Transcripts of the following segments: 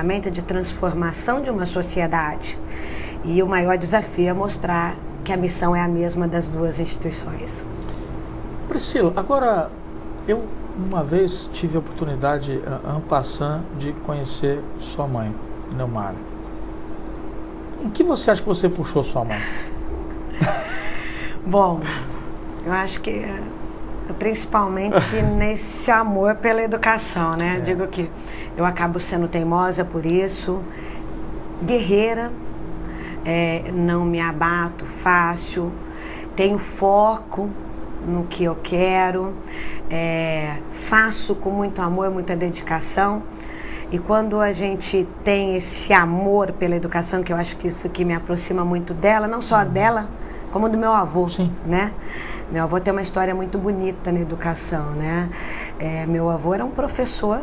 ferramenta de transformação de uma sociedade. E o maior desafio é mostrar que a missão é a mesma das duas instituições. Priscila, agora, eu uma vez tive a oportunidade, en passant, de conhecer sua mãe, Neumara. Em que você acha que você puxou sua mãe? Bom, eu acho que principalmente nesse amor pela educação, né? Digo que eu acabo sendo teimosa por isso, guerreira, não me abato fácil, tenho foco no que eu quero, faço com muito amor, muita dedicação. E quando a gente tem esse amor pela educação, que eu acho que isso que me aproxima muito dela, não só dela, como do meu avô, né? Meu avô tem uma história muito bonita na educação, né? Meu avô era um professor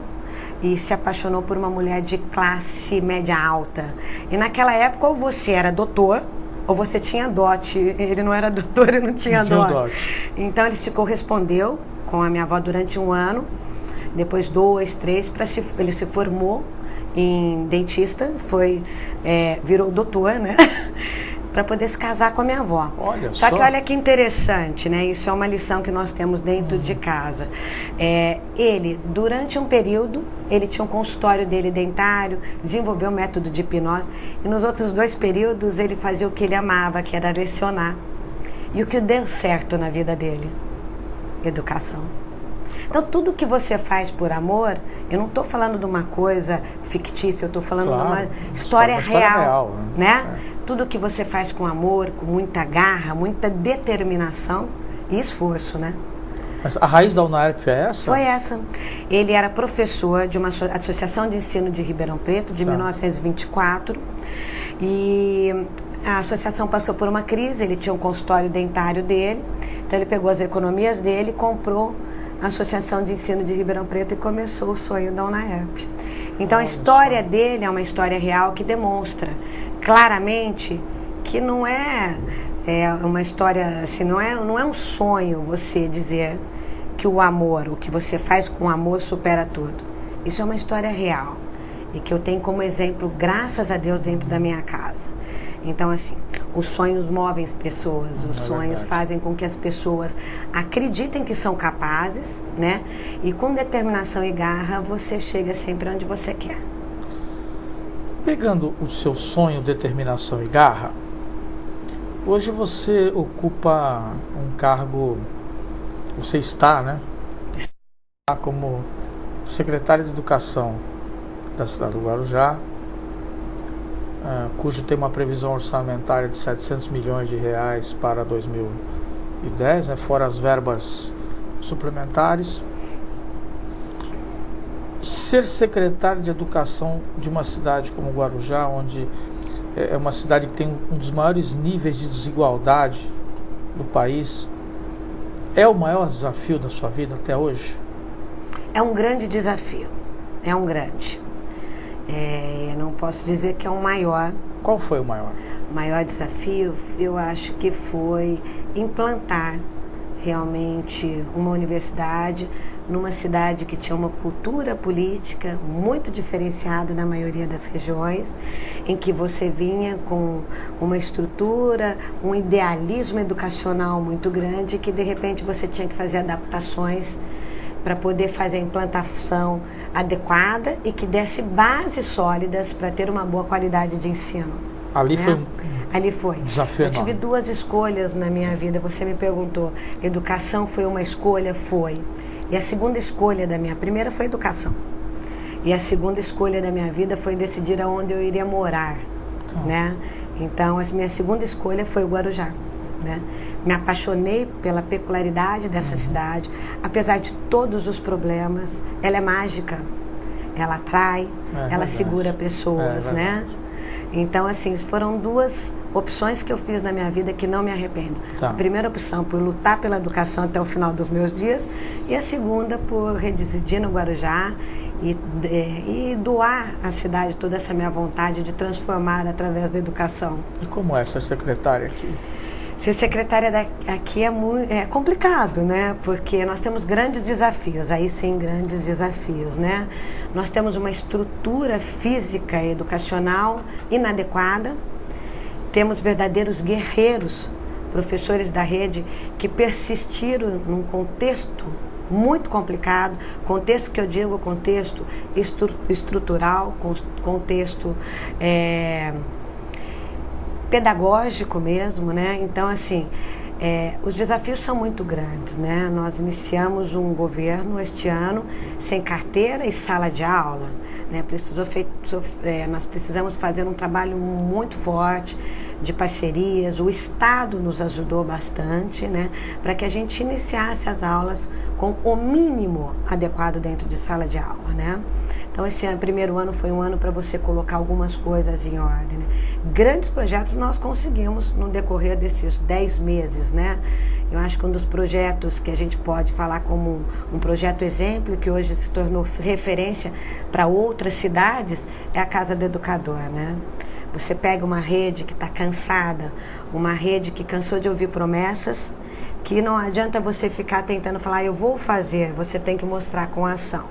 e se apaixonou por uma mulher de classe média alta. E naquela época, ou você era doutor, ou você tinha dote. Ele não era doutor e não tinha dote. Então ele se correspondeu com a minha avó durante 1 ano. Depois 2, 3, ele se formou em dentista, virou doutor, né? Para poder se casar com a minha avó. Só que olha que interessante, né? Isso é uma lição que nós temos dentro de casa. Ele, durante um período, ele tinha um consultório dele dentário, desenvolveu o método de hipnose, e nos outros 2 períodos ele fazia o que ele amava, que era lecionar. E o que deu certo na vida dele? Educação. Então, tudo que você faz por amor, eu não estou falando de uma coisa fictícia, eu estou falando de uma história real, né? Tudo que você faz com amor, com muita garra, muita determinação e esforço, né? Mas a raiz da UNAERP é essa? Foi essa. Ele era professor de uma associação de ensino de Ribeirão Preto, de 1924, e a associação passou por uma crise, ele tinha um consultório dentário dele, então ele pegou as economias dele e comprou a Associação de Ensino de Ribeirão Preto e começou o sonho da UNAERP. Então a história dele é uma história real que demonstra claramente que não é uma história, assim, não é um sonho você dizer que o amor, o que você faz com amor supera tudo. Isso é uma história real e que eu tenho como exemplo, graças a Deus, dentro da minha casa. Então, assim, os sonhos movem as pessoas, os sonhos fazem com que as pessoas acreditem que são capazes, né? E com determinação e garra, você chega sempre onde você quer. Pegando o seu sonho, determinação e garra, hoje você ocupa um cargo, você está, né? Está como secretário de Educação da cidade do Guarujá, cujo tem uma previsão orçamentária de 700 milhões de reais para 2010, né, fora as verbas suplementares. Ser secretário de Educação de uma cidade como Guarujá, onde é uma cidade que tem um dos maiores níveis de desigualdade do país, é o maior desafio da sua vida até hoje? É um grande desafio, é um grande. Eu não posso dizer que é o maior. Qual foi o maior? O maior desafio, eu acho que foi implantar realmente uma universidade numa cidade que tinha uma cultura política muito diferenciada na maioria das regiões, em que você vinha com uma estrutura, um idealismo educacional muito grande, que de repente você tinha que fazer adaptações para poder fazer a implantação adequada e que desse bases sólidas para ter uma boa qualidade de ensino. Ali foi Ali foi. Desafio Eu tive 2 escolhas na minha vida. Você me perguntou, educação foi uma escolha? Foi. E a segunda escolha da minha primeira foi educação. E a segunda escolha da minha vida foi decidir aonde eu iria morar, né? Então, a minha segunda escolha foi o Guarujá, né? Me apaixonei pela peculiaridade dessa cidade, apesar de todos os problemas, ela é mágica, ela atrai, ela segura pessoas, né? Então, assim, foram 2 opções que eu fiz na minha vida que não me arrependo. A primeira opção por lutar pela educação até o final dos meus dias, e a segunda por residir no Guarujá e doar à cidade toda essa minha vontade de transformar através da educação. E como é ser secretária aqui? Ser secretária aqui é complicado, né? Porque nós temos grandes desafios, aí sim, grandes desafios, né? Nós temos uma estrutura física e educacional inadequada, temos verdadeiros guerreiros, professores da rede que persistiram num contexto muito complicado, contexto que eu digo, contexto estrutural, contexto pedagógico mesmo, né? Então, assim, os desafios são muito grandes, né? Nós iniciamos um governo este ano sem carteira e sala de aula, né? Nós precisamos fazer um trabalho muito forte de parcerias, o Estado nos ajudou bastante, né? Para que a gente iniciasse as aulas com o mínimo adequado dentro de sala de aula, né? Então, esse primeiro ano foi um ano para você colocar algumas coisas em ordem, né? Grandes projetos nós conseguimos no decorrer desses 10 meses, né? Eu acho que um dos projetos que a gente pode falar como um projeto exemplo, que hoje se tornou referência para outras cidades, é a Casa do Educador, né? Você pega uma rede que está cansada, uma rede que cansou de ouvir promessas, que não adianta você ficar tentando falar, eu vou fazer, você tem que mostrar com ação.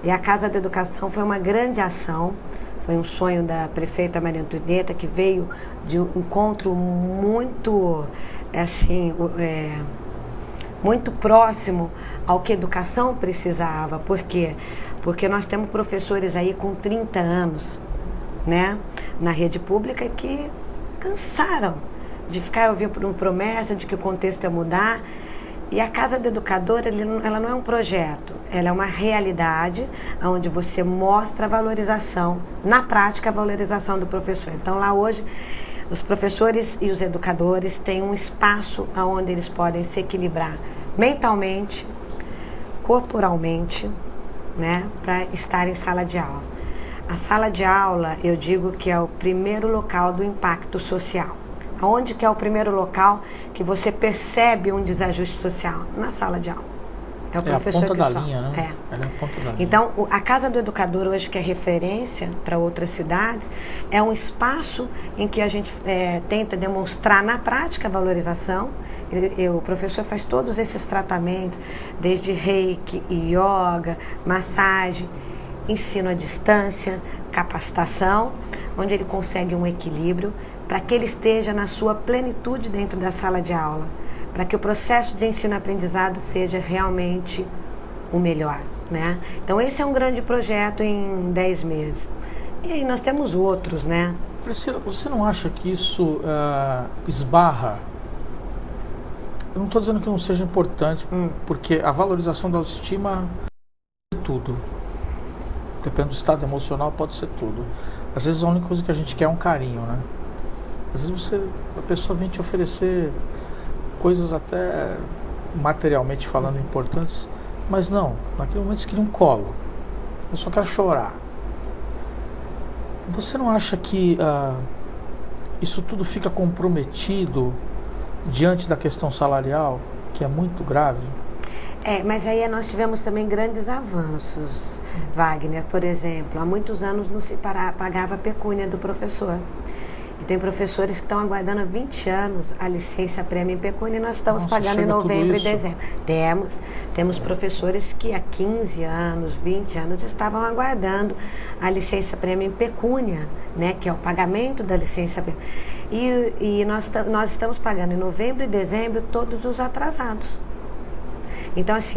E a Casa da Educação foi uma grande ação, foi um sonho da prefeita Maria Antonieta, que veio de um encontro muito, assim, muito próximo ao que a educação precisava. Por quê? Porque nós temos professores aí com 30 anos, né, na rede pública, que cansaram de ficar ouvindo promessa de que o contexto ia mudar. E a Casa do Educador, ela não é um projeto, ela é uma realidade onde você mostra a valorização, na prática, a valorização do professor. Então, lá hoje, os professores e os educadores têm um espaço onde eles podem se equilibrar mentalmente, corporalmente, né, para estar em sala de aula. A sala de aula, eu digo que é o primeiro local do impacto social. Onde que é o primeiro local que você percebe um desajuste social? Na sala de aula. É o professor que sofre. Linha, né? Ela é a ponta da linha. Então, a Casa do Educador hoje, que é referência para outras cidades, é um espaço em que a gente tenta demonstrar na prática a valorização. O professor faz todos esses tratamentos, desde reiki, yoga, massagem, ensino à distância, capacitação, onde ele consegue um equilíbrio para que ele esteja na sua plenitude dentro da sala de aula, para que o processo de ensino-aprendizado seja realmente o melhor, né? Então, esse é um grande projeto em 10 meses. E aí nós temos outros, né? Priscila, você não acha que isso esbarra? Eu não estou dizendo que não seja importante, porque a valorização da autoestima é tudo. Depende do estado emocional, pode ser tudo. Às vezes a única coisa que a gente quer é um carinho, né? Às vezes a pessoa vem te oferecer coisas até materialmente falando importantes, mas não, naquele momento você queria um colo. Eu só quero chorar. Você não acha que isso tudo fica comprometido diante da questão salarial, que é muito grave? Mas aí nós tivemos também grandes avanços, Wagner. Por exemplo, há muitos anos não se pagava a pecúnia do professor. E tem professores que estão aguardando há 20 anos a licença prêmio em pecúnia e nós estamos pagando em novembro e dezembro. Temos professores que há 15 anos, 20 anos estavam aguardando a licença prêmio em pecúnia, né, que é o pagamento da licença prêmio. E nós estamos pagando em novembro e dezembro todos os atrasados. Então, assim,